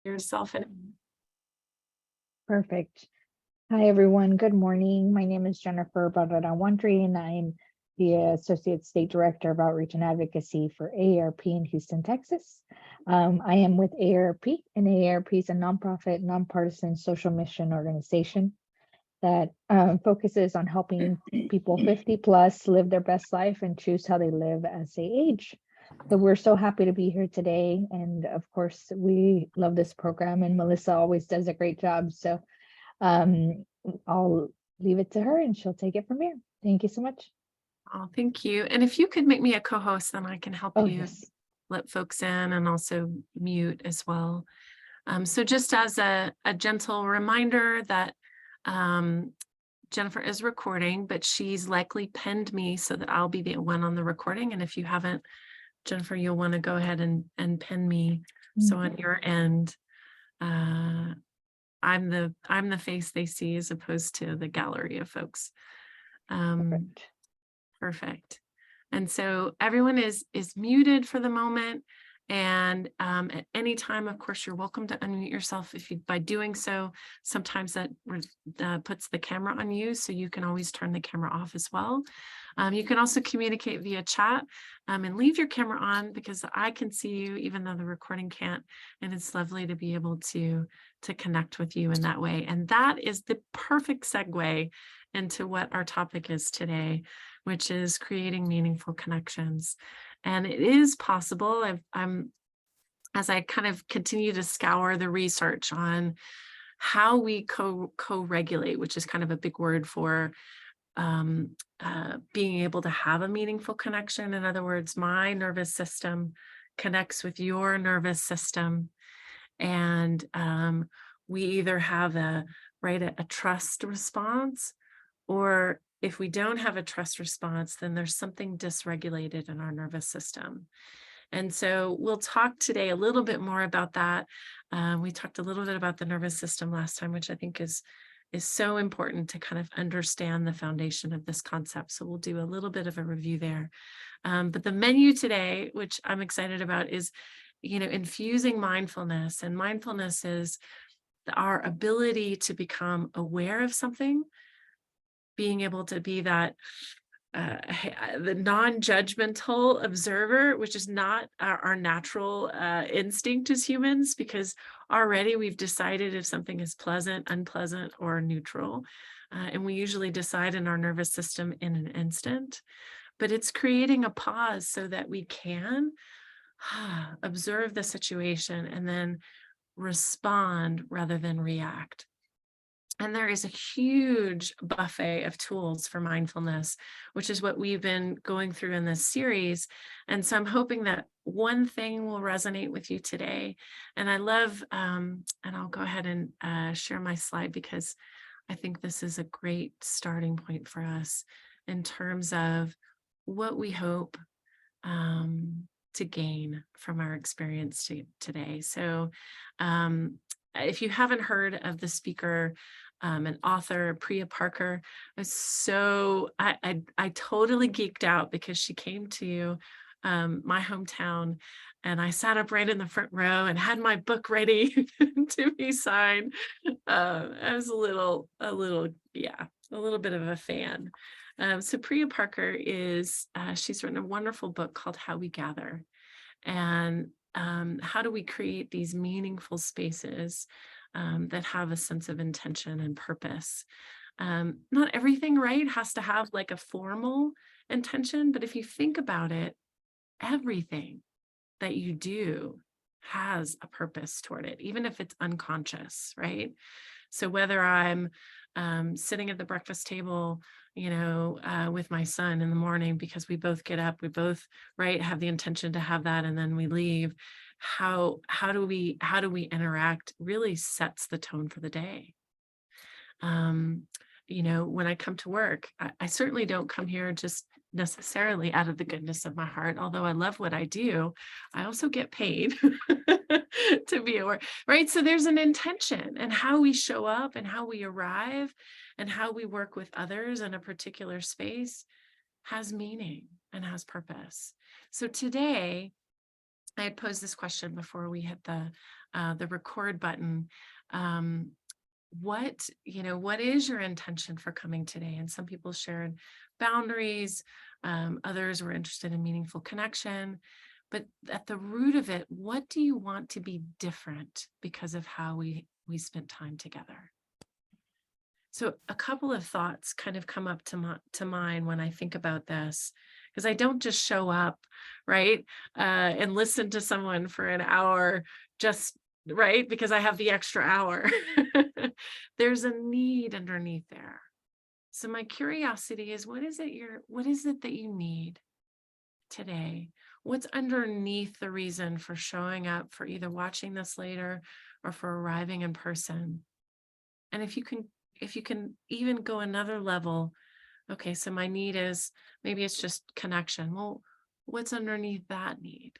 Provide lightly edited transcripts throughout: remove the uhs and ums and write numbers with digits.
yourself in. Perfect. Hi, everyone. Good morning. My name is Jennifer Barrera-Wandry, and I'm the Associate State Director of Outreach and Advocacy for AARP in Houston, Texas. I am with AARP, and AARP is a nonprofit, nonpartisan social mission organization that focuses on helping people 50 plus live their best life and choose how they live as they age. So we're so happy to be here today. And of course, we love this program, and Melissa always does a great job. So I'll leave it to her and she'll take it from here. Thank you so much. Oh, thank you. And if you could make me a co-host, then I can help Oh, you yes. let folks in and also mute as well. So just as a gentle reminder that Jennifer is recording, but she's likely penned me so that I'll be the one on the recording. And if you haven't, Jennifer, you'll want to go ahead and pin me. So on your end, I'm the face they see as opposed to the gallery of folks. Perfect. And so everyone is muted for the moment. And at any time, of course, you're welcome to unmute yourself. If you, by doing so, sometimes that puts the camera on you, so you can always turn the camera off as well. You can also communicate via chat and leave your camera on, because I can see you even though the recording can't. And it's lovely to be able to connect with you in that way. And that is the perfect segue into what our topic is today, which is creating meaningful connections. And it is possible. As I kind of continue to scour the research on how we co-regulate, which is kind of a big word for being able to have a meaningful connection. In other words, my nervous system connects with your nervous system, and we either have a trust response, or if we don't have a trust response, then there's something dysregulated in our nervous system. And so we'll talk today a little bit more about that. We talked a little bit about the nervous system last time, which I think is so important to kind of understand the foundation of this concept. So we'll do a little bit of a review there. But the menu today, which I'm excited about, is, infusing mindfulness. And mindfulness is our ability to become aware of something, being able to be that the non-judgmental observer, which is not our natural instinct as humans, because already we've decided if something is pleasant, unpleasant, or neutral. And we usually decide in our nervous system in an instant. But it's creating a pause so that we can observe the situation and then respond rather than react. And there is a huge buffet of tools for mindfulness, which is what we've been going through in this series. And so I'm hoping that one thing will resonate with you today. And I love, and I'll go ahead and share my slide, because I think this is a great starting point for us in terms of what we hope to gain from our experience today. So if you haven't heard of the speaker and author Priya Parker, I totally geeked out because she came to my hometown, and I sat up right in the front row and had my book ready to be signed. I was a little bit of a fan. So Priya Parker is, she's written a wonderful book called How We Gather, and how do we create these meaningful spaces that have a sense of intention and purpose. Not everything, right, has to have like a formal intention, but if you think about it, everything that you do has a purpose toward it, even if it's unconscious, right? So whether I'm sitting at the breakfast table, with my son in the morning, because we both get up, we both, right, have the intention to have that, and then we leave. How do we interact really sets the tone for the day. When I come to work, I certainly don't come here just necessarily out of the goodness of my heart. Although I love what I do, I also get paid to be at work, right? So there's an intention, and how we show up and how we arrive and how we work with others in a particular space has meaning and has purpose. So today, I had posed this question before we hit the record button. Um, what is your intention for coming today? And some people shared boundaries. Others were interested in meaningful connection. But at the root of it, what do you want to be different because of how we spent time together? So a couple of thoughts kind of come up to mind when I think about this, because I don't just show up, right, and listen to someone for an hour just right because I have the extra hour. There's a need underneath there. So my curiosity is, what is it that you need today? What's underneath the reason for showing up, for either watching this later or for arriving in person? And if you can even go another level, okay, so my need is, maybe it's just connection. Well, what's underneath that need?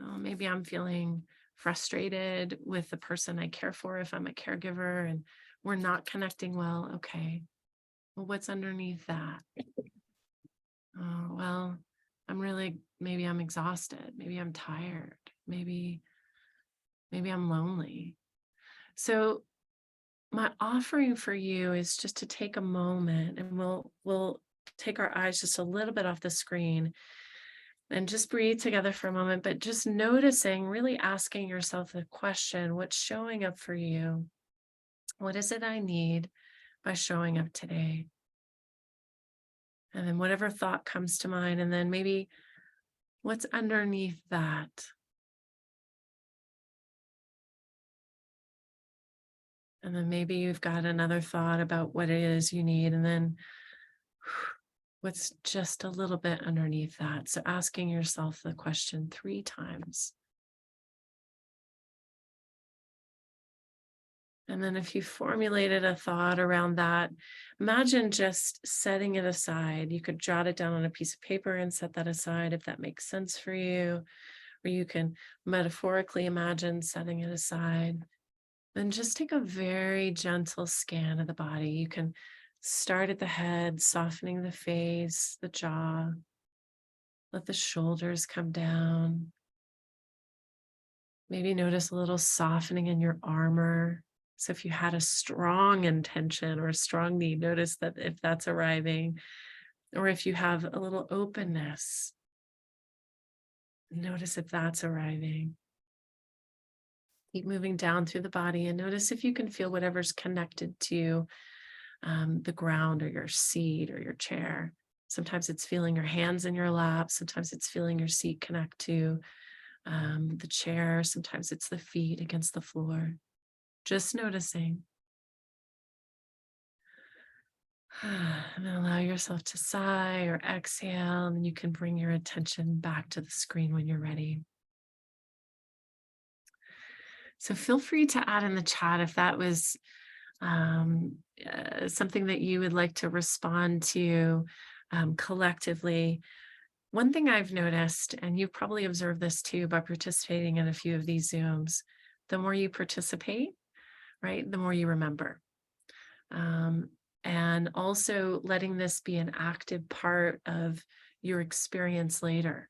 Oh, maybe I'm feeling frustrated with the person I care for if I'm a caregiver and we're not connecting well. Okay. Well, what's underneath that? Oh, well, maybe I'm exhausted. Maybe I'm tired. Maybe I'm lonely. So my offering for you is just to take a moment, and we'll take our eyes just a little bit off the screen and just breathe together for a moment, but just noticing, really asking yourself the question, what's showing up for you? What is it I need by showing up today? And then whatever thought comes to mind, and then maybe what's underneath that? And then maybe you've got another thought about what it is you need, and then what's just a little bit underneath that. So asking yourself the question 3 times. And then if you formulated a thought around that, imagine just setting it aside. You could jot it down on a piece of paper and set that aside if that makes sense for you. Or you can metaphorically imagine setting it aside. Then just take a very gentle scan of the body. You can start at the head, softening the face, the jaw. Let the shoulders come down. Maybe notice a little softening in your armor. So if you had a strong intention or a strong need, notice that if that's arriving, or if you have a little openness, notice if that's arriving. Keep moving down through the body and notice if you can feel whatever's connected to the ground or your seat or your chair. Sometimes it's feeling your hands in your lap. Sometimes it's feeling your seat connect to the chair. Sometimes it's the feet against the floor. Just noticing. And then allow yourself to sigh or exhale, and you can bring your attention back to the screen when you're ready. So feel free to add in the chat if that was something that you would like to respond to collectively. One thing I've noticed, and you've probably observed this too by participating in a few of these Zooms, the more you participate, right, the more you remember. And also letting this be an active part of your experience later.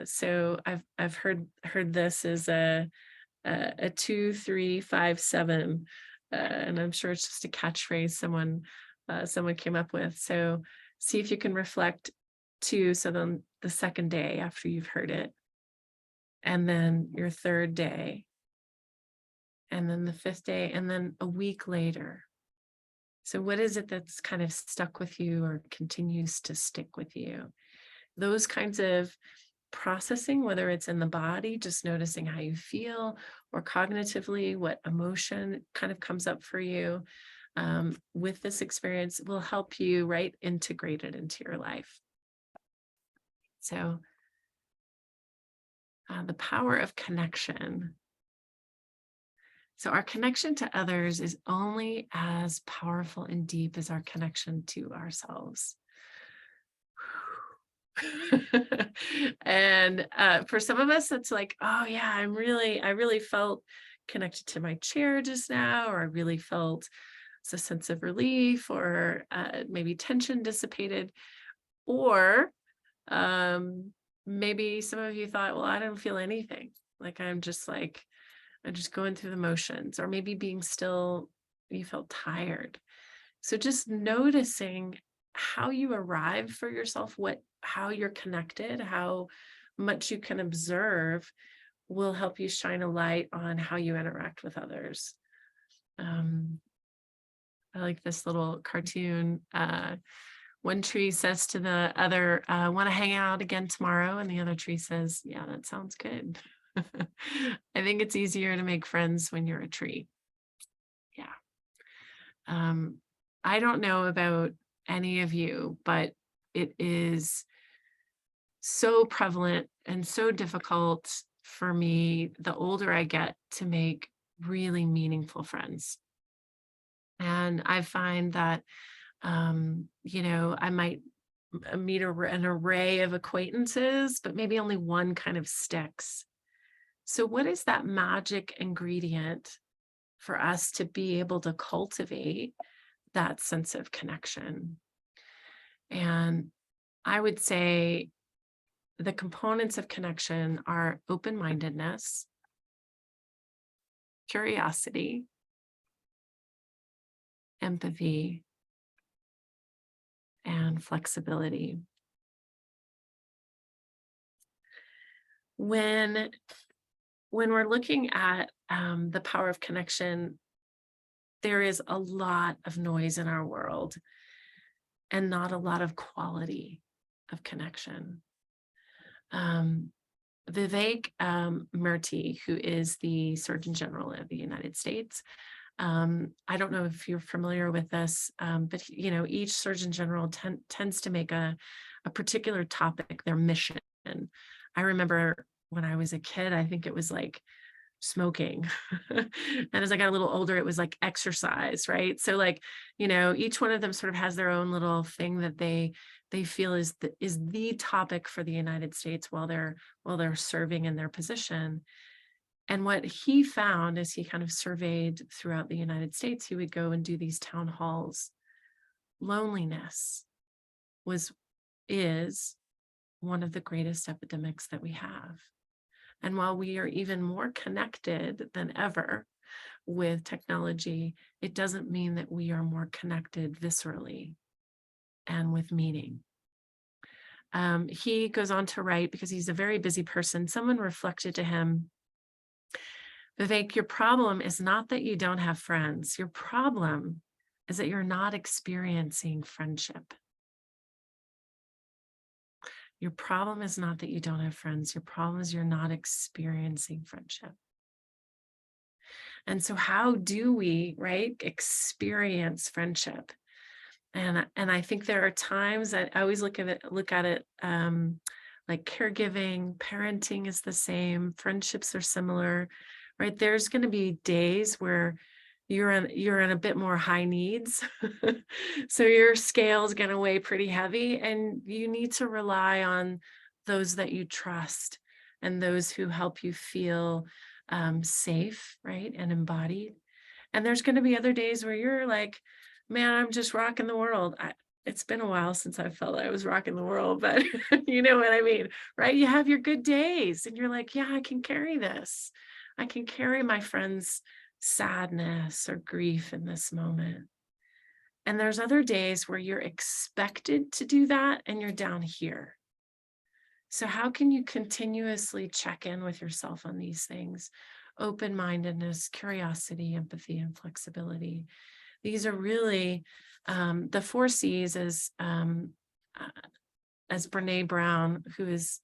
So I've heard this as a 2, 3, 5, 7, and I'm sure it's just a catchphrase someone came up with. So see if you can reflect 2. So then the second day after you've heard it, and then your third day, and then the 5th day, and then a week later. So what is it that's kind of stuck with you or continues to stick with you? Those kinds of processing, whether it's in the body, just noticing how you feel, or cognitively, what emotion kind of comes up for you with this experience, will help you, right, integrate it into your life. So the power of connection. So our connection to others is only as powerful and deep as our connection to ourselves. And for some of us, it's like, oh yeah, I really felt connected to my chair just now, or I really felt a sense of relief, or maybe tension dissipated, or maybe some of you thought, well, I don't feel anything. Like I'm just going through the motions, or maybe being still, you felt tired. So just noticing how you arrive for yourself, how you're connected, how much you can observe will help you shine a light on how you interact with others. Um, I like this little cartoon. One tree says to the other, want to hang out again tomorrow? And the other tree says, yeah, that sounds good. I think it's easier to make friends when you're a tree. Yeah. Um, I don't know about any of you, but it is so prevalent and so difficult for me the older I get to make really meaningful friends. And I find that, I might meet an array of acquaintances, but maybe only one kind of sticks. So, what is that magic ingredient for us to be able to cultivate that sense of connection? And I would say the components of connection are open mindedness, curiosity, empathy, and flexibility. When we're looking at the power of connection, there is a lot of noise in our world and not a lot of quality of connection. Um, Vivek Murthy, who is the Surgeon General of the United States, I don't know if you're familiar with this, but each Surgeon General tends to make a particular topic their mission. I remember when I was a kid, I think it was like smoking. And as I got a little older, it was like exercise, right? So like, each one of them sort of has their own little thing that they feel is the topic for the United States while they're serving in their position. And what he found as he kind of surveyed throughout the United States, he would go and do these town halls. Loneliness is one of the greatest epidemics that we have. And while we are even more connected than ever with technology, it doesn't mean that we are more connected viscerally and with meaning. He goes on to write, because he's a very busy person, someone reflected to him, Vivek, your problem is not that you don't have friends. Your problem is that you're not experiencing friendship. Your problem is not that you don't have friends. Your problem is you're not experiencing friendship. And so how do we, right, experience friendship? And I think there are times that I always look at it like caregiving, parenting is the same, friendships are similar, right? There's going to be days where you're in a bit more high needs. So your scale is going to weigh pretty heavy, and you need to rely on those that you trust and those who help you feel safe, right, and embodied. And there's going to be other days where you're like, man, I'm just rocking the world. It's been a while since I felt I was rocking the world, but you know what I mean, right? You have your good days and you're like, yeah, I can carry this. I can carry my friend's sadness or grief in this moment. And there's other days where you're expected to do that and you're down here. So how can you continuously check in with yourself on these things? Open-mindedness, curiosity, empathy, and flexibility. These are really the 4 C's, as Brene Brown, who is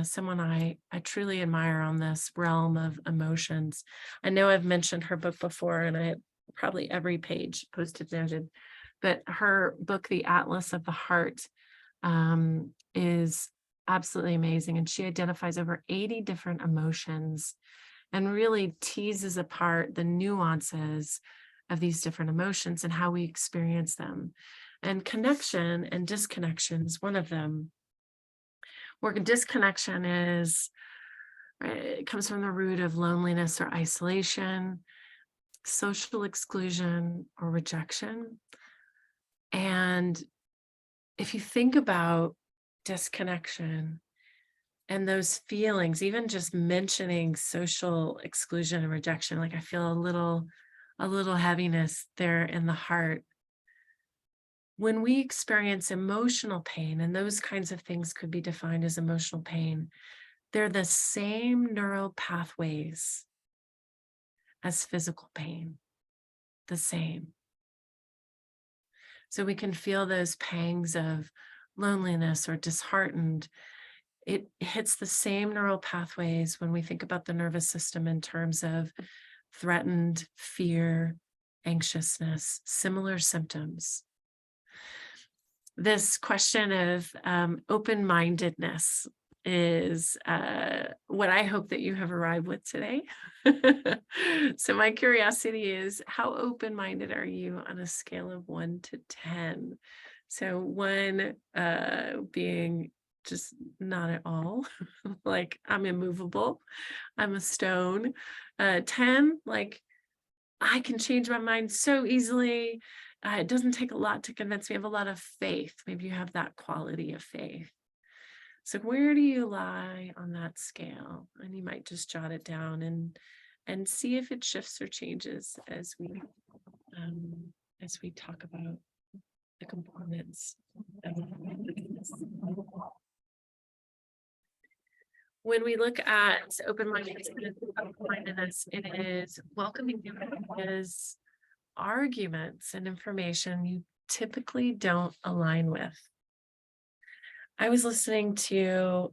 someone I truly admire on this realm of emotions. I know I've mentioned her book before, and I have probably every page posted noted, but her book, The Atlas of the Heart, is absolutely amazing. And she identifies over 80 different emotions and really teases apart the nuances of these different emotions and how we experience them. And connection and disconnection is one of them. Where disconnection is, right, it comes from the root of loneliness or isolation, social exclusion or rejection. And if you think about disconnection, And those feelings, even just mentioning social exclusion and rejection, like I feel a little heaviness there in the heart. When we experience emotional pain, and those kinds of things could be defined as emotional pain, they're the same neural pathways as physical pain, the same. So we can feel those pangs of loneliness or disheartened. It hits the same neural pathways when we think about the nervous system in terms of threatened, fear, anxiousness, similar symptoms. This question of open-mindedness is what I hope that you have arrived with today. So my curiosity is, how open-minded are you on a scale of 1 to 10? So 1 being just not at all, like I'm immovable, I'm a stone. 10, like I can change my mind so easily. It doesn't take a lot to convince me. I have a lot of faith. Maybe you have that quality of faith. So where do you lie on that scale? And you might just jot it down and see if it shifts or changes as we talk about the components of when we look at open-mindedness, it is welcoming new ideas, arguments, and information you typically don't align with. I was listening to,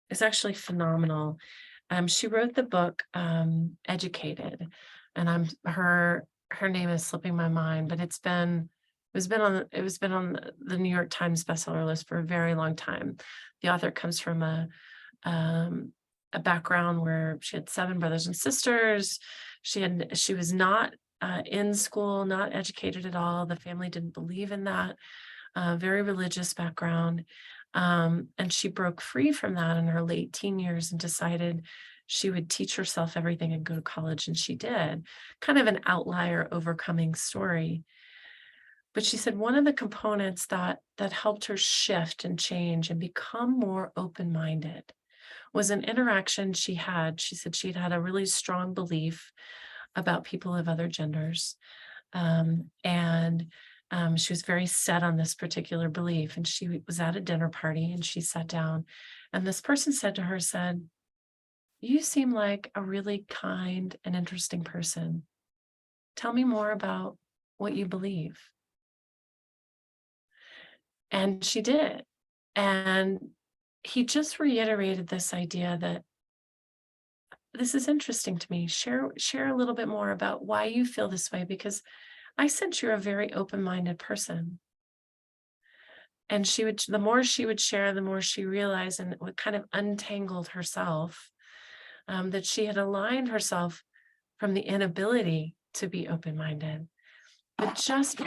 it's actually phenomenal. She wrote the book Educated, and her name is slipping my mind, but it was been on the New York Times bestseller list for a very long time. The author comes from a background where she had 7 brothers and sisters. She was not in school, not educated at all. The family didn't believe in that. Very religious background. And she broke free from that in her late teen years and decided she would teach herself everything and go to college. And she did. Kind of an outlier overcoming story. But she said one of the components that helped her shift and change and become more open-minded was an interaction she had. She said she'd had a really strong belief about people of other genders. She was very set on this particular belief. And she was at a dinner party and she sat down. And this person said to her, "You seem like a really kind and interesting person. Tell me more about what you believe." And she did. And he just reiterated this idea that this is interesting to me. Share a little bit more about why you feel this way, because I sense you're a very open-minded person. And the more she would share, the more she realized, and it kind of untangled herself, that she had aligned herself from the inability to be open-minded. But just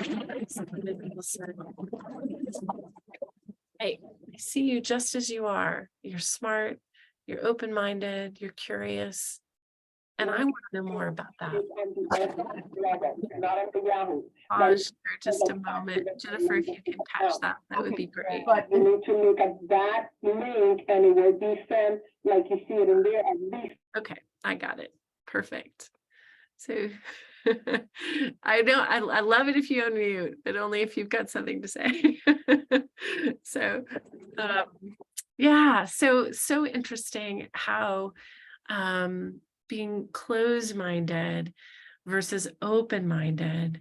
hey, I see you just as you are. You're smart, you're open-minded, you're curious. And I want to know more about that. Pause for just a moment. Jennifer, if you can catch that, that would be great. But you need to look at that link and it will be sent like you see it in there at least. Okay, I got it. Perfect. So I know I love it if you unmute, but only if you've got something to say. So yeah, so interesting how being closed-minded versus open-minded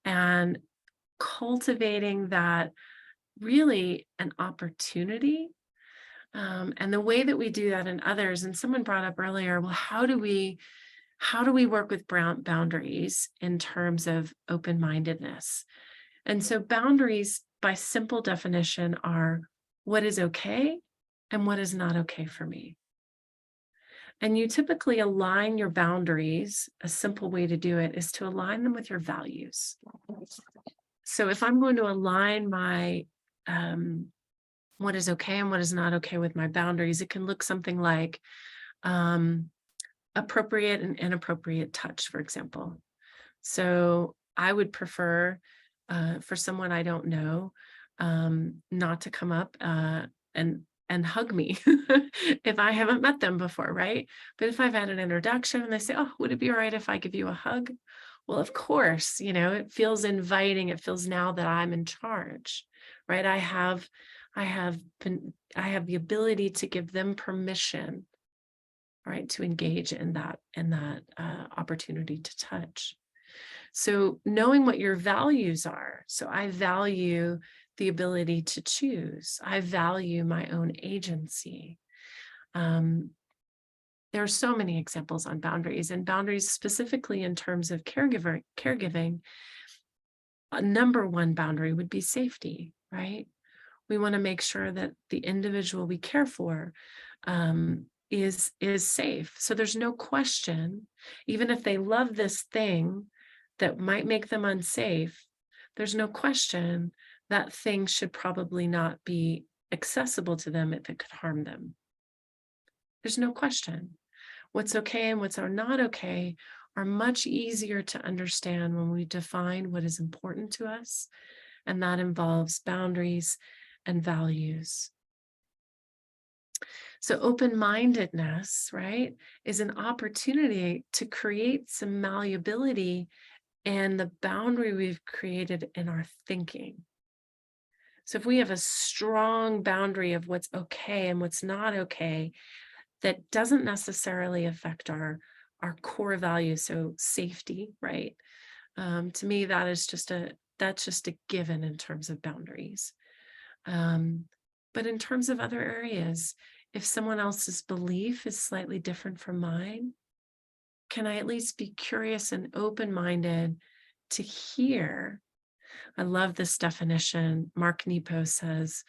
and cultivating that really an opportunity. And the way that we do that in others, and someone brought up earlier, well, how do we work with boundaries in terms of open-mindedness? And so boundaries, by simple definition, are what is okay and what is not okay for me. And you typically align your boundaries. A simple way to do it is to align them with your values. So if I'm going to align my what is okay and what is not okay with my boundaries, it can look something like appropriate and inappropriate touch, for example. So I would prefer for someone I don't know not to come up and and hug me if I haven't met them before, right? But if I've had an introduction and they say, oh, would it be all right if I give you a hug? Well, of course, it feels inviting. It feels now that I'm in charge, right? I have the ability to give them permission, right, to engage in that opportunity to touch. So knowing what your values are. So I value the ability to choose. I value my own agency. There are so many examples on boundaries, and boundaries specifically in terms of caregiving. A number one boundary would be safety, right? We want to make sure that the individual we care for is safe. So there's no question, even if they love this thing that might make them unsafe, there's no question that thing should probably not be accessible to them if it could harm them. There's no question. What's okay and what's not okay are much easier to understand when we define what is important to us, and that involves boundaries and values. So open-mindedness, right, is an opportunity to create some malleability in the boundary we've created in our thinking. So if we have a strong boundary of what's okay and what's not okay, that doesn't necessarily affect our core values, so safety, right? To me, that's just a given in terms of boundaries. But in terms of other areas, if someone else's belief is slightly different from mine, can I at least be curious and open-minded to hear? I love this definition. Mark Nepo says,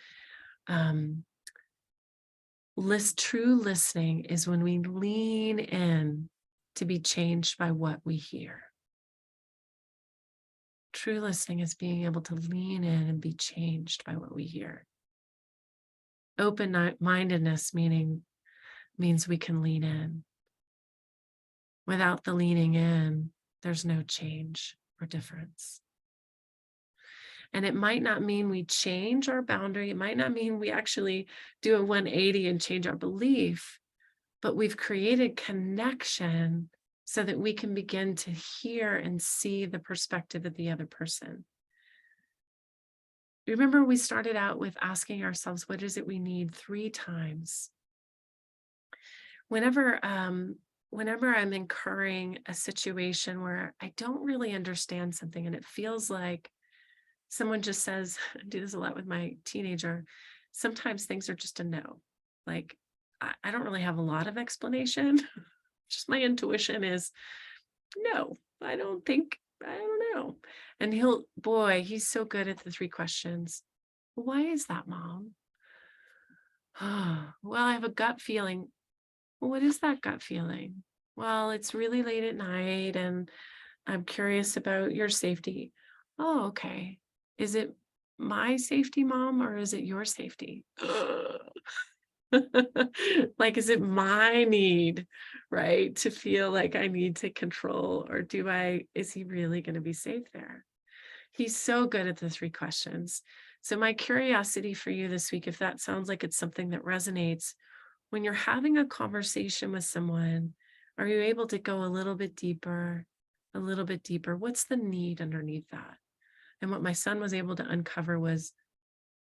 true listening is when we lean in to be changed by what we hear. True listening is being able to lean in and be changed by what we hear. Open-mindedness means we can lean in. Without the leaning in, there's no change or difference. And it might not mean we change our boundary. It might not mean we actually do a 180 and change our belief, but we've created connection so that we can begin to hear and see the perspective of the other person. Remember, we started out with asking ourselves, what is it we need 3 times? Whenever I'm incurring a situation where I don't really understand something and it feels like someone just says, I do this a lot with my teenager, sometimes things are just a no. Like, I don't really have a lot of explanation. Just my intuition is, no, I don't know. And he's so good at the 3 questions. Why is that, Mom? Well, I have a gut feeling. Well, what is that gut feeling? Well, it's really late at night and I'm curious about your safety. Oh, okay. Is it my safety, Mom, or is it your safety? Like, is it my need, right, to feel like I need to control, or is he really going to be safe there? He's so good at the 3 questions. So my curiosity for you this week, if that sounds like it's something that resonates, when you're having a conversation with someone, are you able to go a little bit deeper, a little bit deeper? What's the need underneath that? And what my son was able to uncover was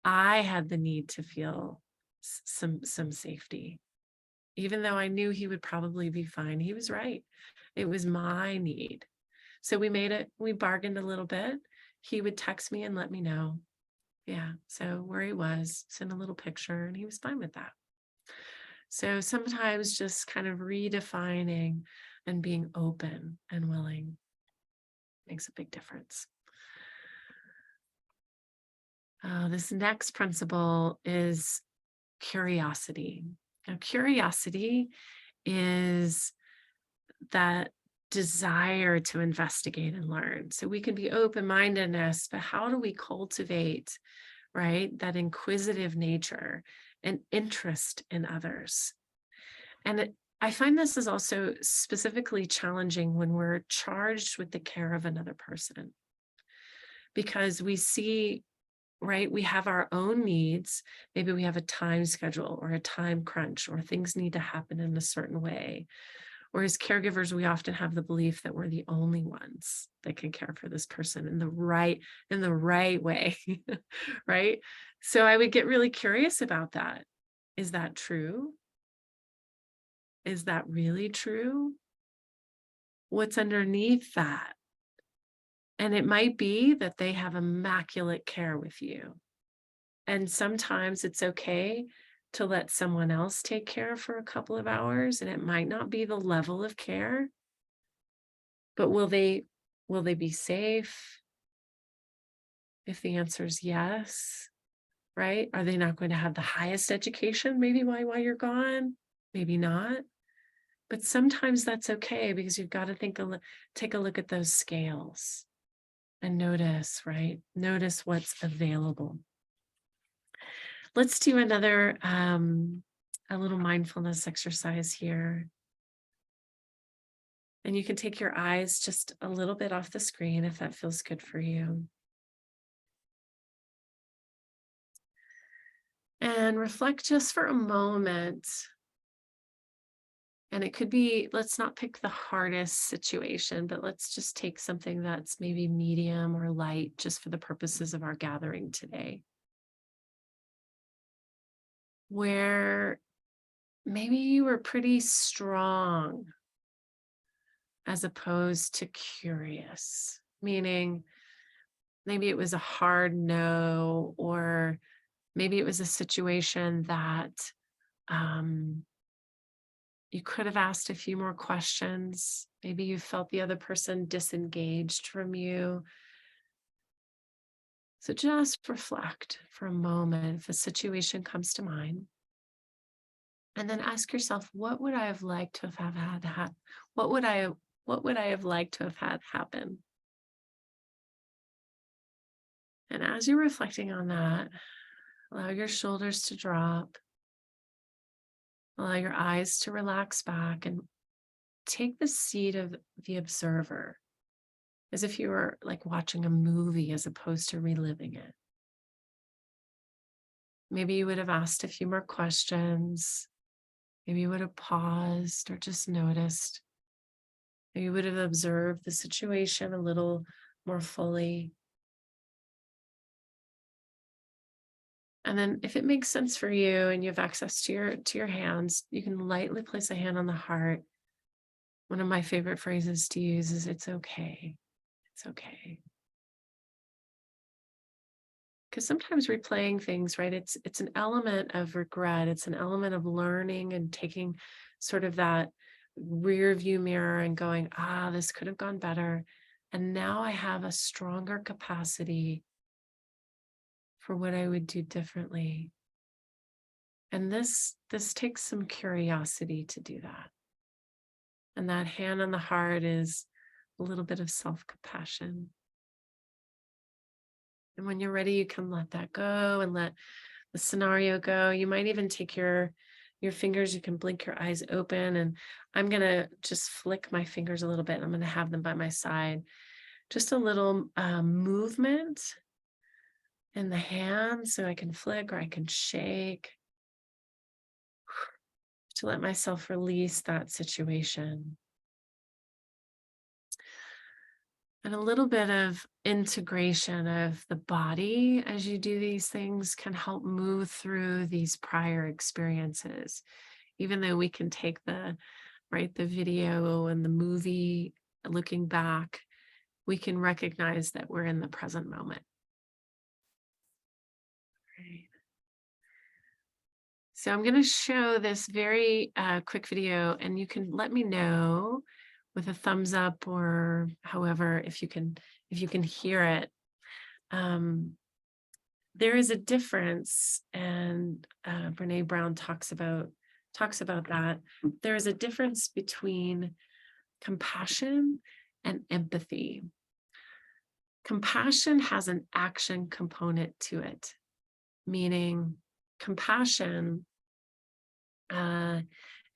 I had the need to feel some safety. Even though I knew he would probably be fine, he was right. It was my need. So we bargained a little bit. He would text me and let me know. Yeah, so where he was, send a little picture, and he was fine with that. So sometimes just kind of redefining and being open and willing makes a big difference. This next principle is curiosity. Now, curiosity is that desire to investigate and learn. So we can be open-mindedness, but how do we cultivate, right, that inquisitive nature and interest in others? And I find this is also specifically challenging when we're charged with the care of another person, because we see right? We have our own needs. Maybe we have a time schedule or a time crunch, or things need to happen in a certain way. Or as caregivers, we often have the belief that we're the only ones that can care for this person in the right way, right? So I would get really curious about that. Is that true? Is that really true? What's underneath that? And it might be that they have immaculate care with you. And sometimes it's okay to let someone else take care for a couple of hours, and it might not be the level of care, but will they be safe? If the answer is yes, right? Are they not going to have the highest education maybe while you're gone? Maybe not. But sometimes that's okay, because you've got to take a look at those scales and notice, right? Notice what's available. Let's do another a little mindfulness exercise here. And you can take your eyes just a little bit off the screen if that feels good for you. And reflect just for a moment. And it could be, let's not pick the hardest situation, but let's just take something that's maybe medium or light, just for the purposes of our gathering today. Where maybe you were pretty strong as opposed to curious, meaning maybe it was a hard no, or maybe it was a situation that you could have asked a few more questions. Maybe you felt the other person disengaged from you. So just reflect for a moment if a situation comes to mind. And then ask yourself, what would I have liked to have had happen? What would I have liked to have had happen? And as you're reflecting on that, allow your shoulders to drop. Allow your eyes to relax back and take the seat of the observer, as if you were like watching a movie as opposed to reliving it. Maybe you would have asked a few more questions. Maybe you would have paused or just noticed. Maybe you would have observed the situation a little more fully. And then if it makes sense for you and you have access to your hands, you can lightly place a hand on the heart. One of my favorite phrases to use is, it's okay. It's okay. Because sometimes replaying things, right? It's an element of regret. It's an element of learning and taking sort of that rear view mirror and going, this could have gone better. And now I have a stronger capacity for what I would do differently. And this takes some curiosity to do that. And that hand on the heart is a little bit of self-compassion. And when you're ready, you can let that go and let the scenario go. You might even take your fingers, you can blink your eyes open, and I'm going to just flick my fingers a little bit. I'm going to have them by my side. Just a little movement in the hand, so I can flick or I can shake to let myself release that situation. And a little bit of integration of the body as you do these things can help move through these prior experiences. Even though we can take the video and the movie looking back, we can recognize that we're in the present moment. Right. So I'm going to show this very quick video, and you can let me know with a thumbs up or however, if you can hear it. There is a difference, and Brene Brown talks about that. There is a difference between compassion and empathy. Compassion has an action component to it, meaning compassion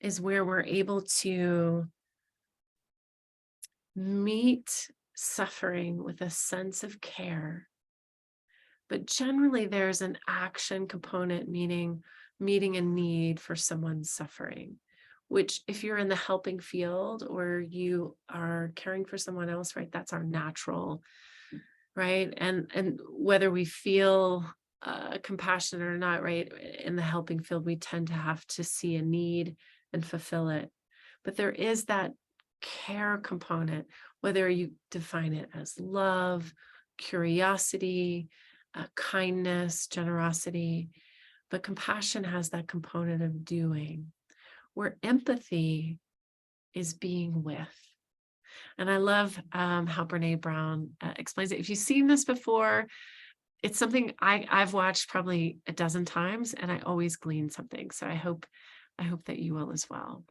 is where we're able to meet suffering with a sense of care, but generally there's an action component, meaning meeting a need for someone's suffering, which if you're in the helping field or you are caring for someone else, right, that's our natural, right? And whether we feel compassionate or not, right, in the helping field, we tend to have to see a need and fulfill it. But there is that care component, whether you define it as love, curiosity, kindness, generosity, but compassion has that component of doing, where empathy is being with. And I love how Brene Brown explains it. If you've seen this before, it's something I've watched probably a dozen times, and I always glean something. So I hope that you will as well.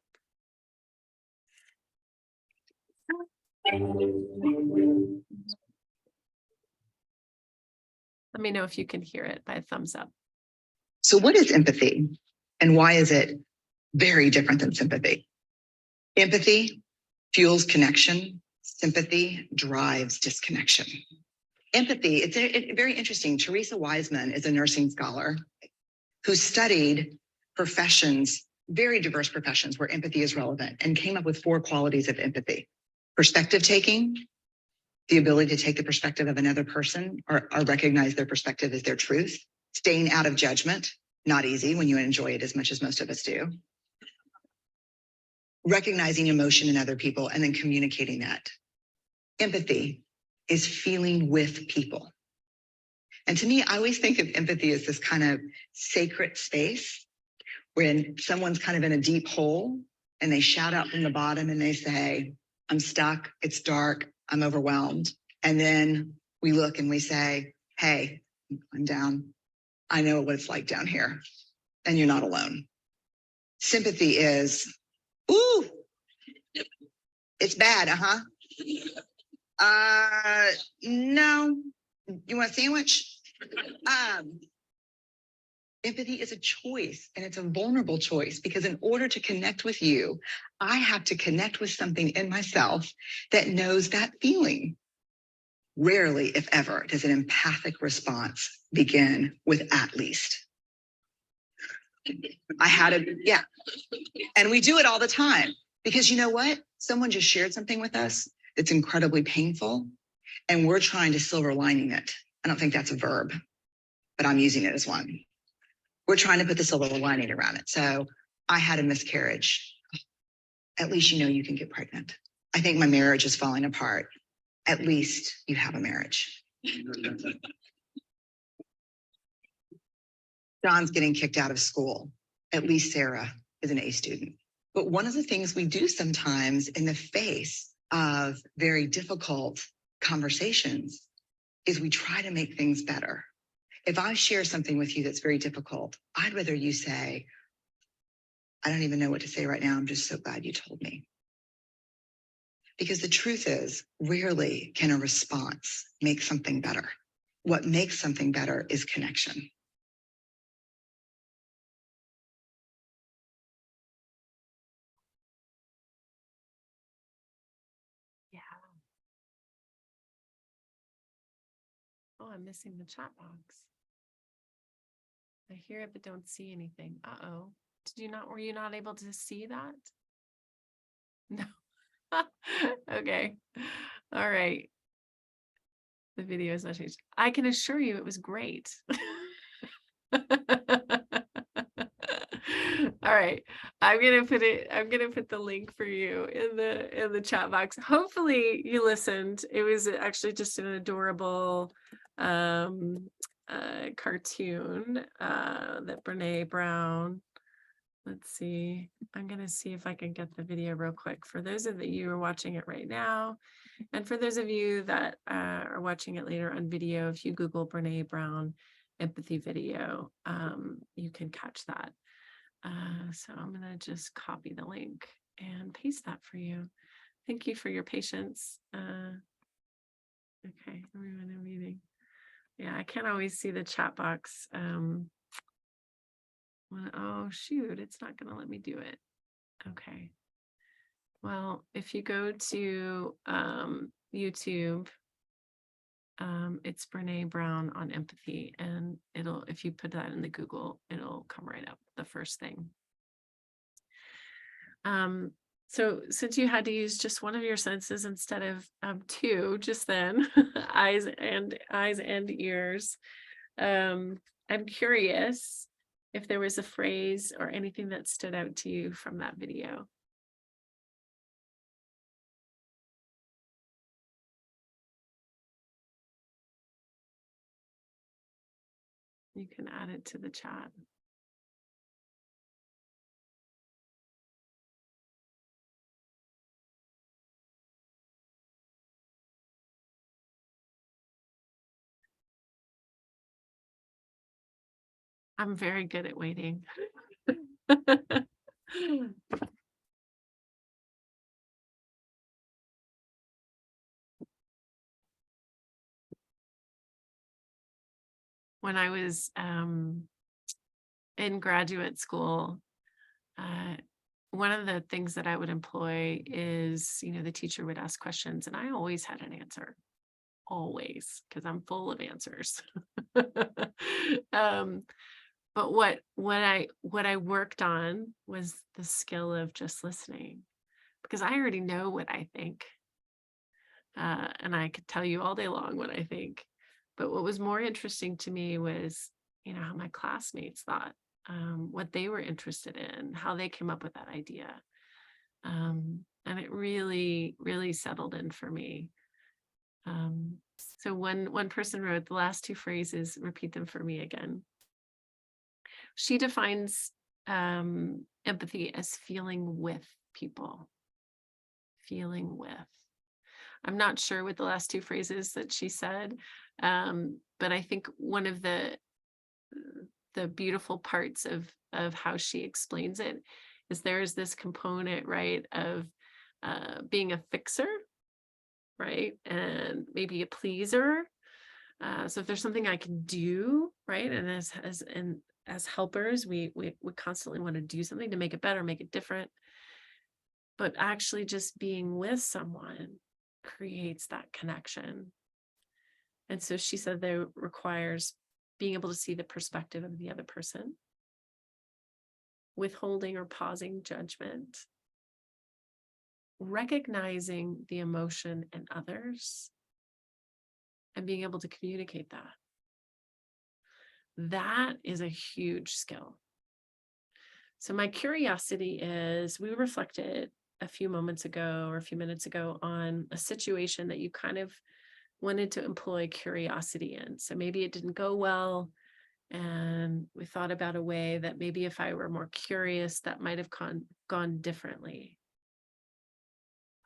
Let me know if you can hear it by a thumbs up. So what is empathy and why is it very different than sympathy? Empathy fuels connection. Sympathy drives disconnection. Empathy, it's very interesting. Teresa Wiseman is a nursing scholar who studied professions, very diverse professions where empathy is relevant, and came up with 4 qualities of empathy. Perspective taking, the ability to take the perspective of another person or recognize their perspective as their truth. Staying out of judgment, not easy when you enjoy it as much as most of us do. Recognizing emotion in other people and then communicating that. Empathy is feeling with people. And to me, I always think of empathy as this kind of sacred space when someone's kind of in a deep hole and they shout out from the bottom and they say, I'm stuck, it's dark, I'm overwhelmed. And then we look and we say, hey, I'm down. I know what it's like down here, and you're not alone. Sympathy is, ooh, it's bad, no, you want a sandwich? Empathy is a choice, and it's a vulnerable choice, because in order to connect with you, I have to connect with something in myself that knows that feeling. Rarely, if ever, does an empathic response begin with at least. Yeah. And we do it all the time, because you know what? Someone just shared something with us that's incredibly painful, and we're trying to silver lining it. I don't think that's a verb, but I'm using it as one. We're trying to put the silver lining around it. So I had a miscarriage. At least you know you can get pregnant. I think my marriage is falling apart. At least you have a marriage. John's getting kicked out of school. At least Sarah is an A student. But one of the things we do sometimes in the face of very difficult conversations is we try to make things better. If I share something with you that's very difficult, I'd rather you say, I don't even know what to say right now. I'm just so glad you told me. Because the truth is, rarely can a response make something better. What makes something better is connection. Yeah. Oh, I'm missing the chat box. I hear it, but don't see anything. Uh-oh. Were you not able to see that? No. Okay. All right. The video is not changed. I can assure you it was great. All right. I'm gonna put the link for you in the chat box. Hopefully you listened. It was actually just an adorable cartoon that Brene Brown. Let's see. I'm gonna see if I can get the video real quick for those of you who are watching it right now. And for those of you that are watching it later on video, if you Google Brene Brown empathy video, you can catch that. So I'm going to just copy the link and paste that for you. Thank you for your patience. Okay, everyone in meeting. Yeah, I can't always see the chat box. Oh, shoot, it's not going to let me do it. Okay. Well, if you go to YouTube It's Brene Brown on empathy, and if you put that in the Google, it'll come right up, the first thing. So since you had to use just one of your senses instead of two just then, eyes and ears, I'm curious if there was a phrase or anything that stood out to you from that video. You can add it to the chat. I'm very good at waiting. When I was in graduate school, one of the things that I would employ is, the teacher would ask questions and I always had an answer, always, because I'm full of answers. But what I worked on was the skill of just listening, because I already know what I think. And I could tell you all day long what I think. But what was more interesting to me was, how my classmates thought, what they were interested in, how they came up with that idea. And it really, really settled in for me. So one person wrote, the last two phrases, repeat them for me again. She defines empathy as feeling with people. Feeling with. I'm not sure what the last two phrases that she said, but I think one of the beautiful parts of how she explains it is there is this component, right, of being a fixer, right, and maybe a pleaser. So if there's something I can do, right, and as helpers, we constantly want to do something to make it better, make it different. But actually just being with someone creates that connection. And so she said that requires being able to see the perspective of the other person, withholding or pausing judgment, recognizing the emotion in others, and being able to communicate that. That is a huge skill. So my curiosity is, we reflected a few moments ago or a few minutes ago on a situation that you kind of wanted to employ curiosity in. So maybe it didn't go well, and we thought about a way that maybe if I were more curious, that might have gone differently.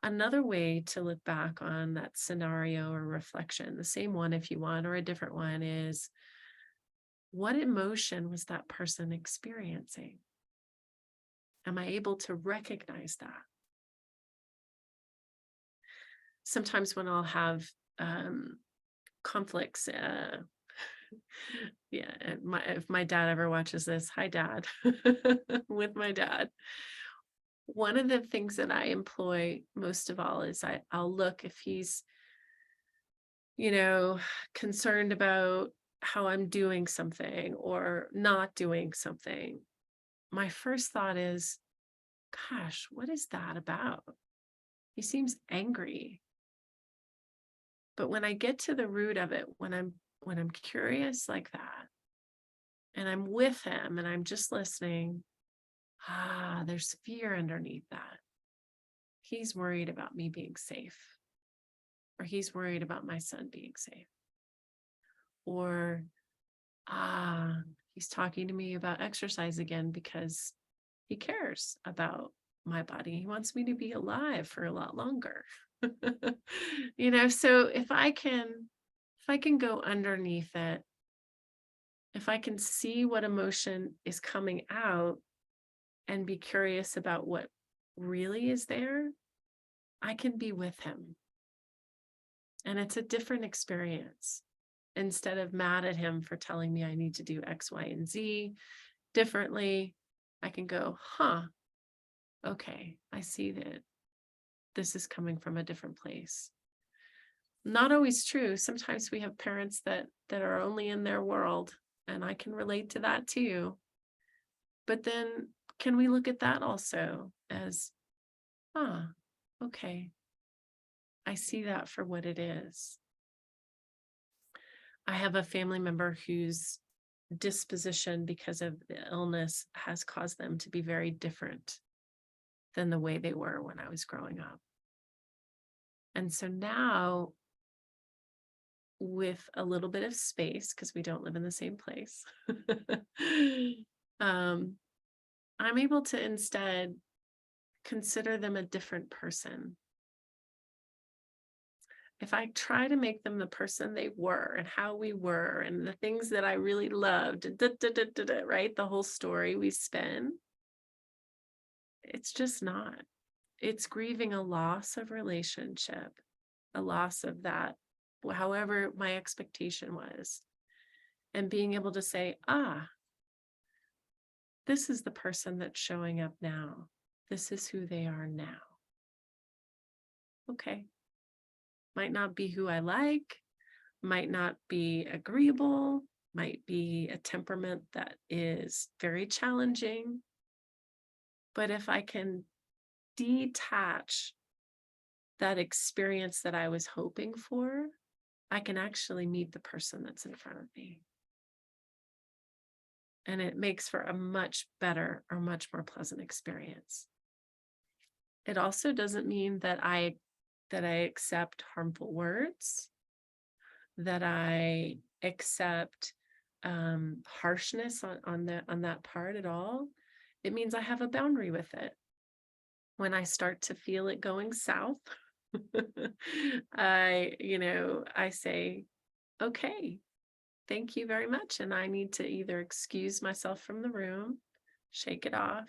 Another way to look back on that scenario or reflection, the same one if you want, or a different one, is what emotion was that person experiencing? Am I able to recognize that? Sometimes when I'll have conflicts, if my dad ever watches this, hi dad, with my dad, one of the things that I employ most of all is I'll look if he's, concerned about how I'm doing something or not doing something. My first thought is, gosh, what is that about? He seems angry. But when I get to the root of it, when I'm curious like that, and I'm with him and I'm just listening, there's fear underneath that. He's worried about me being safe, or he's worried about my son being safe, or he's talking to me about exercise again because he cares about my body. He wants me to be alive for a lot longer. So if I can go underneath it, if I can see what emotion is coming out and be curious about what really is there, I can be with him. And it's a different experience. Instead of mad at him for telling me I need to do X, Y, and Z differently, I can go, okay, I see that this is coming from a different place. not always true. Sometimes we have parents that are only in their world, and I can relate to that too. But then can we look at that also as, okay, I see that for what it is. I have a family member whose disposition because of the illness has caused them to be very different than the way they were when I was growing up. And so now, with a little bit of space, because we don't live in the same place, I'm able to instead consider them a different person. If I try to make them the person they were and how we were and the things that I really loved, right? The whole story we spin, it's just not. It's grieving a loss of relationship, a loss of that, however my expectation was, and being able to say, this is the person that's showing up now. This is who they are now. Okay. Might not be who I like, might not be agreeable, might be a temperament that is very challenging. But if I can detach that experience that I was hoping for, I can actually meet the person that's in front of me. And it makes for a much better or much more pleasant experience. It also doesn't mean that I accept harmful words, that I accept harshness on that part at all. It means I have a boundary with it. When I start to feel it going south, I say, okay, thank you very much. And I need to either excuse myself from the room, shake it off,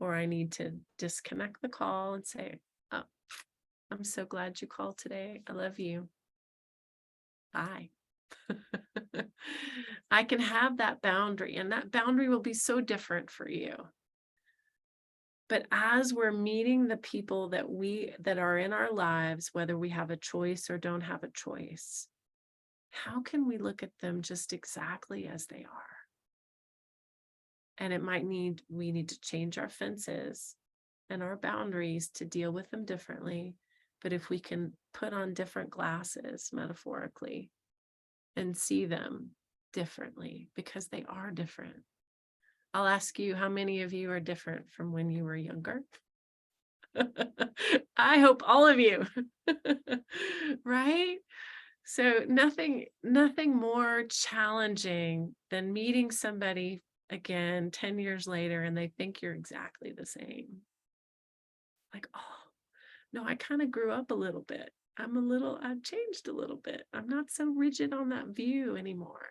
or I need to disconnect the call and say, oh, I'm so glad you called today. I love you. Bye. I can have that boundary, and that boundary will be so different for you. But as we're meeting the people that are in our lives, whether we have a choice or don't have a choice, how can we look at them just exactly as they are? And we need to change our fences and our boundaries to deal with them differently. But if we can put on different glasses, metaphorically, and see them differently, because they are different. I'll ask you, how many of you are different from when you were younger? I hope all of you, right? So nothing more challenging than meeting somebody again 10 years later and they think you're exactly the same. Like, oh, no, I kind of grew up a little bit. I've changed a little bit. I'm not so rigid on that view anymore.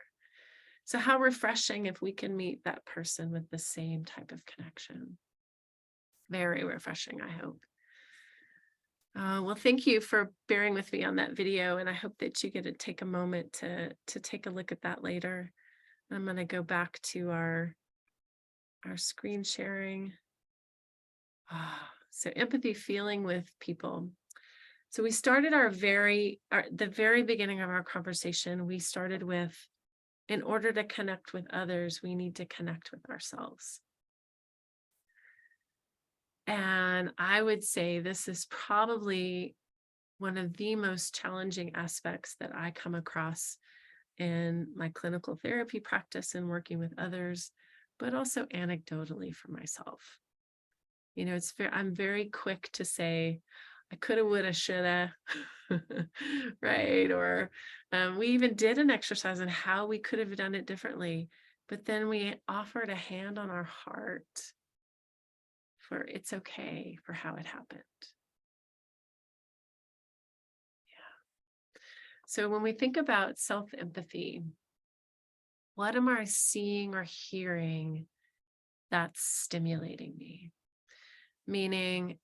So how refreshing if we can meet that person with the same type of connection. Very refreshing, I hope. Well, thank you for bearing with me on that video, and I hope that you get to take a moment to take a look at that later. I'm going to go back to our screen sharing. So empathy, feeling with people. So we started the very beginning of our conversation, we started with, in order to connect with others, we need to connect with ourselves. And I would say this is probably one of the most challenging aspects that I come across in my clinical therapy practice and working with others, but also anecdotally for myself. I'm very quick to say, I coulda, woulda, shoulda, right? Or we even did an exercise on how we could have done it differently, but then we offered a hand on our heart for it's okay for how it happened. Yeah. So when we think about self-empathy, what am I seeing or hearing that's stimulating me? Meaning,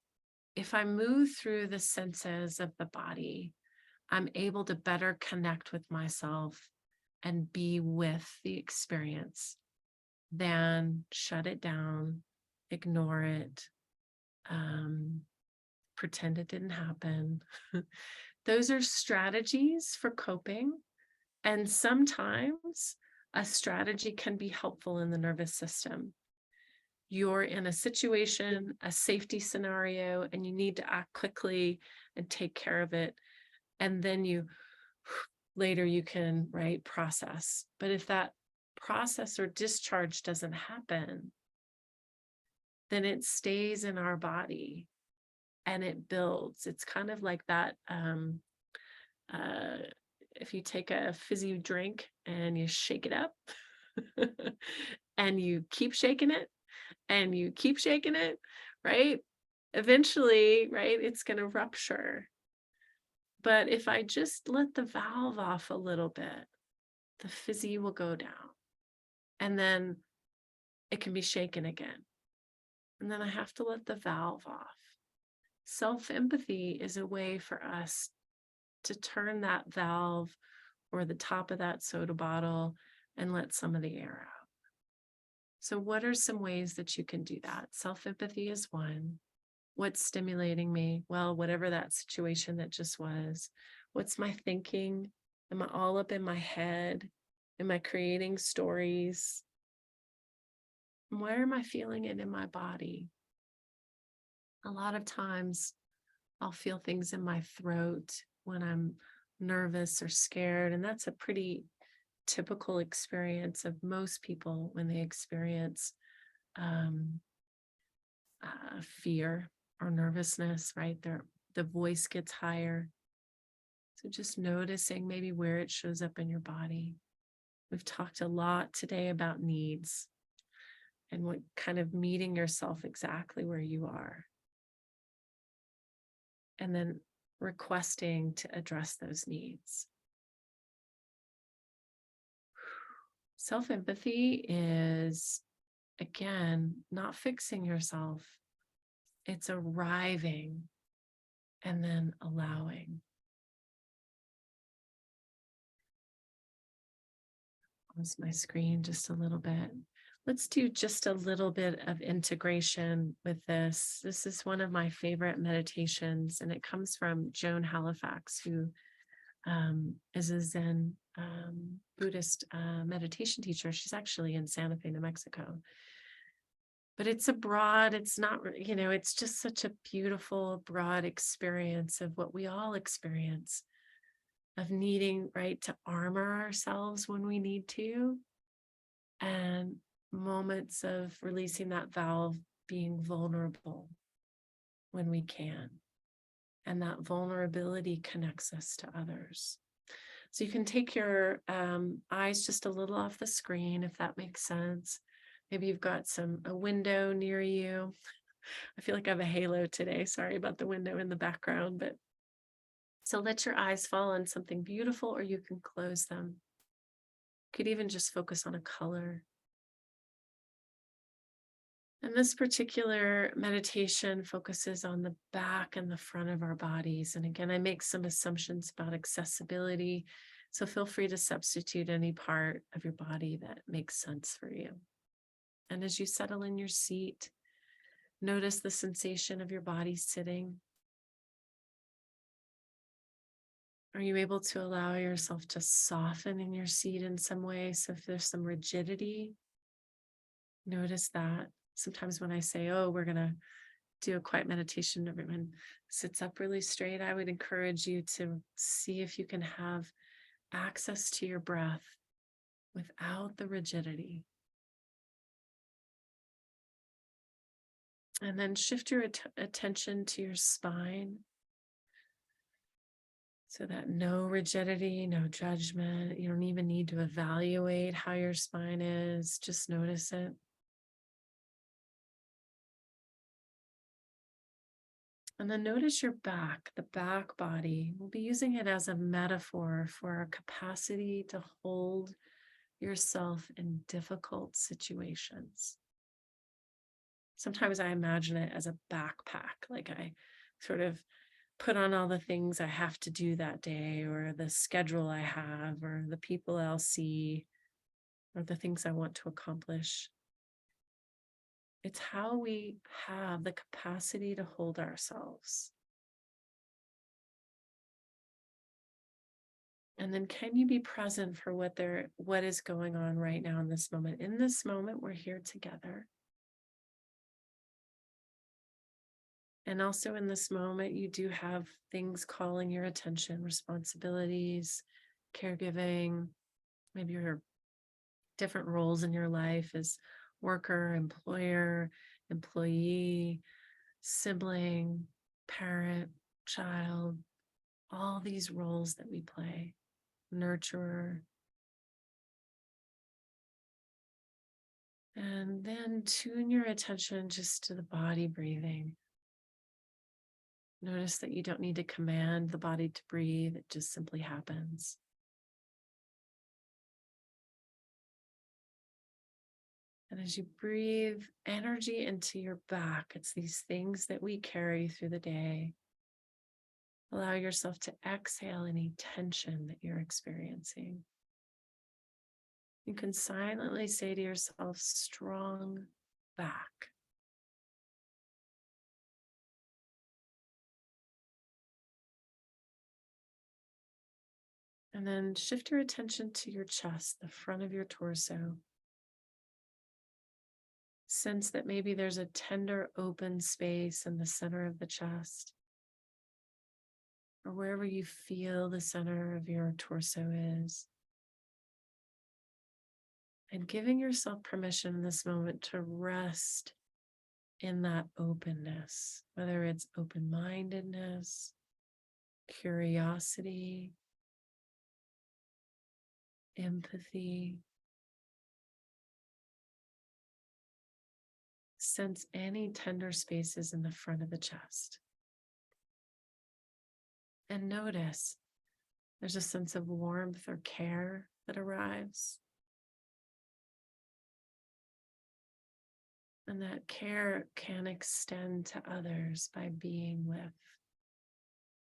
if I move through the senses of the body, I'm able to better connect with myself and be with the experience than shut it down, ignore it, pretend it didn't happen, Those are strategies for coping. And sometimes a strategy can be helpful in the nervous system. You're in a situation, a safety scenario, and you need to act quickly and take care of it. And then later you can, right, process. But if that process or discharge doesn't happen, then it stays in our body and it builds. It's kind of like that. If you take a fizzy drink and you shake it up and you keep shaking it and you keep shaking it, right? Eventually, right, it's going to rupture. But if I just let the valve off a little bit, the fizzy will go down. And then it can be shaken again. And then I have to let the valve off. Self-empathy is a way for us to turn that valve or the top of that soda bottle and let some of the air out. So what are some ways that you can do that? Self-empathy is one. What's stimulating me? Well, whatever that situation that just was. What's my thinking? Am I all up in my head? Am I creating stories? Where am I feeling it in my body? A lot of times I'll feel things in my throat when I'm nervous or scared, and that's a pretty typical experience of most people when they experience fear or nervousness, right? The voice gets higher. So just noticing maybe where it shows up in your body. We've talked a lot today about needs and what kind of meeting yourself exactly where you are. And then requesting to address those needs. Self-empathy is, again, not fixing yourself. It's arriving and then allowing. Pause my screen just a little bit. Let's do just a little bit of integration with this. This is one of my favorite meditations, and it comes from Joan Halifax, who is a Zen Buddhist meditation teacher. She's actually in Santa Fe, New Mexico. But it's it's not, it's just such a beautiful, broad experience of what we all experience, of needing, right, to armor ourselves when we need to, and moments of releasing that valve, being vulnerable when we can. And that vulnerability connects us to others. So you can take your eyes just a little off the screen, if that makes sense. Maybe you've got a window near you. I feel like I have a halo today. Sorry about the window in the background, but so let your eyes fall on something beautiful, or you can close them. You could even just focus on a color. And this particular meditation focuses on the back and the front of our bodies. And again, I make some assumptions about accessibility. So feel free to substitute any part of your body that makes sense for you. And as you settle in your seat, notice the sensation of your body sitting. Are you able to allow yourself to soften in your seat in some way? So if there's some rigidity, notice that. Sometimes when I say, oh, we're going to do a quiet meditation, everyone sits up really straight. I would encourage you to see if you can have access to your breath without the rigidity. And then shift your attention to your spine, so that no rigidity, no judgment. You don't even need to evaluate how your spine is. Just notice it. And then notice your back, the back body. We'll be using it as a metaphor for our capacity to hold yourself in difficult situations. Sometimes I imagine it as a backpack, like I sort of put on all the things I have to do that day, or the schedule I have, or the people I'll see, or the things I want to accomplish. It's how we have the capacity to hold ourselves. And then can you be present for what is going on right now in this moment? In this moment, we're here together. And also in this moment, you do have things calling your attention, responsibilities, caregiving, maybe your different roles in your life as worker, employer, employee, sibling, parent, child, all these roles that we play, nurturer. And then tune your attention just to the body breathing. Notice that you don't need to command the body to breathe, it just simply happens. And as you breathe energy into your back, it's these things that we carry through the day. Allow yourself to exhale any tension that you're experiencing. You can silently say to yourself, strong back. And then shift your attention to your chest, the front of your torso. Sense that maybe there's a tender open space in the center of the chest, or wherever you feel the center of your torso is. And giving yourself permission in this moment to rest in that openness, whether it's open-mindedness, curiosity, empathy. Sense any tender spaces in the front of the chest. And notice there's a sense of warmth or care that arrives. And that care can extend to others by being with,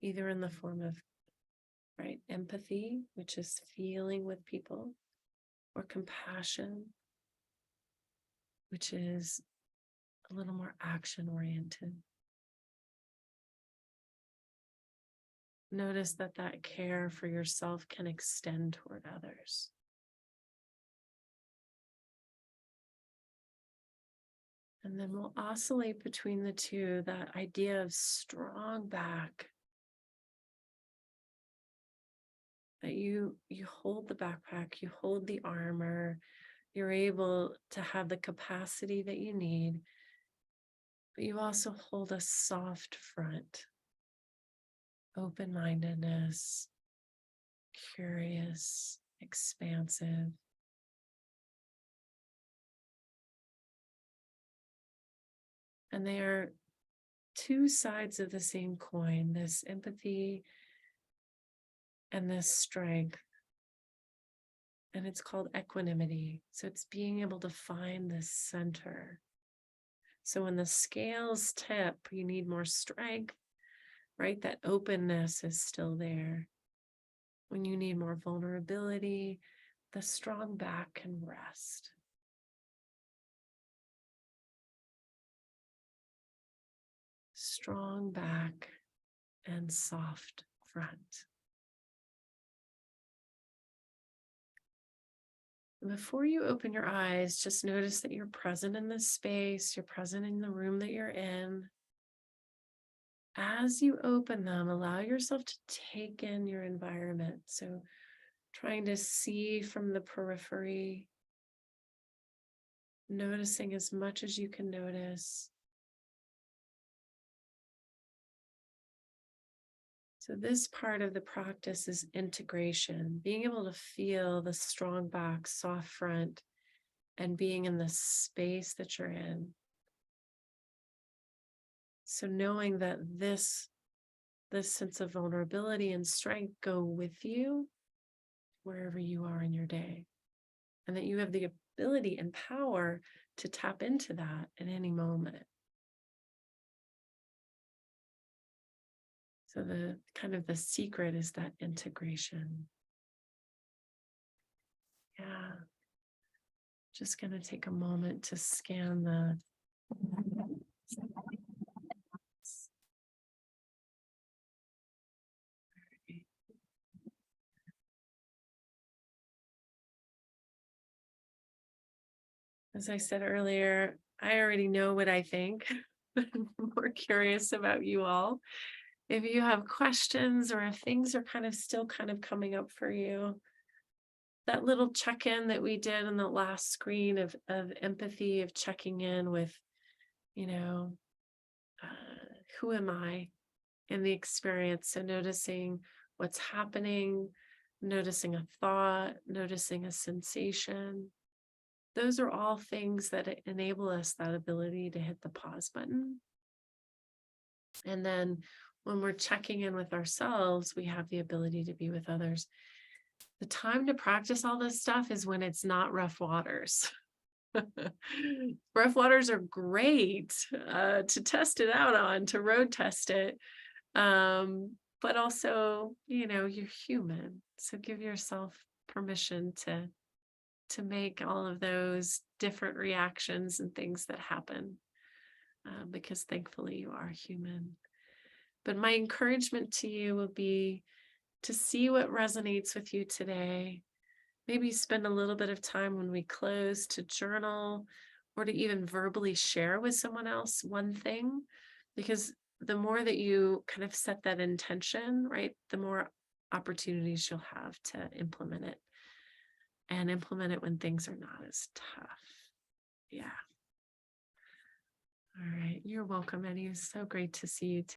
either in the form of empathy, which is feeling with people, or compassion, which is a little more action oriented. Notice that that care for yourself can extend toward others. And then we'll oscillate between the two, that idea of strong back. That you hold the backpack, you hold the armor, you're able to have the capacity that you need, but you also hold a soft front, open-mindedness, curious, expansive. And they are two sides of the same coin, this empathy and this strength. And it's called equanimity. So it's being able to find this center. So when the scales tip, you need more strength, right? That openness is still there. When you need more vulnerability, the strong back can rest. Strong back and soft front. And before you open your eyes, just notice that you're present in this space, you're present in the room that you're in. As you open them, allow yourself to take in your environment. So trying to see from the periphery, noticing as much as you can notice. So this part of the practice is integration, being able to feel the strong back, soft front, and being in the space that you're in. So knowing that this sense of vulnerability and strength go with you wherever you are in your day, and that you have the ability and power to tap into that at any moment. So the kind of the secret is that integration. Yeah. Just going to take a moment to scan the as I said earlier, I already know what I think. I'm more curious about you all. If you have questions or if things are kind of still kind of coming up for you, that little check-in that we did on the last screen of empathy, of checking in with, you know, who am I in the experience? So noticing what's happening, noticing a thought, noticing a sensation. Those are all things that enable us that ability to hit the pause button. And then when we're checking in with ourselves, we have the ability to be with others. The time to practice all this stuff is when it's not rough waters. Rough waters are great to test it out on, to road test it. But also, you know, you're human. So give yourself permission to make all of those different reactions and things that happen, because thankfully you are human. But my encouragement to you will be to see what resonates with you today. Maybe spend a little bit of time when we close to journal or to even verbally share with someone else one thing, because the more that you kind of set that intention, right, the more opportunities you'll have to implement it, and implement it when things are not as tough. Yeah. All right. You're welcome, Eddie. It's so great to see you today.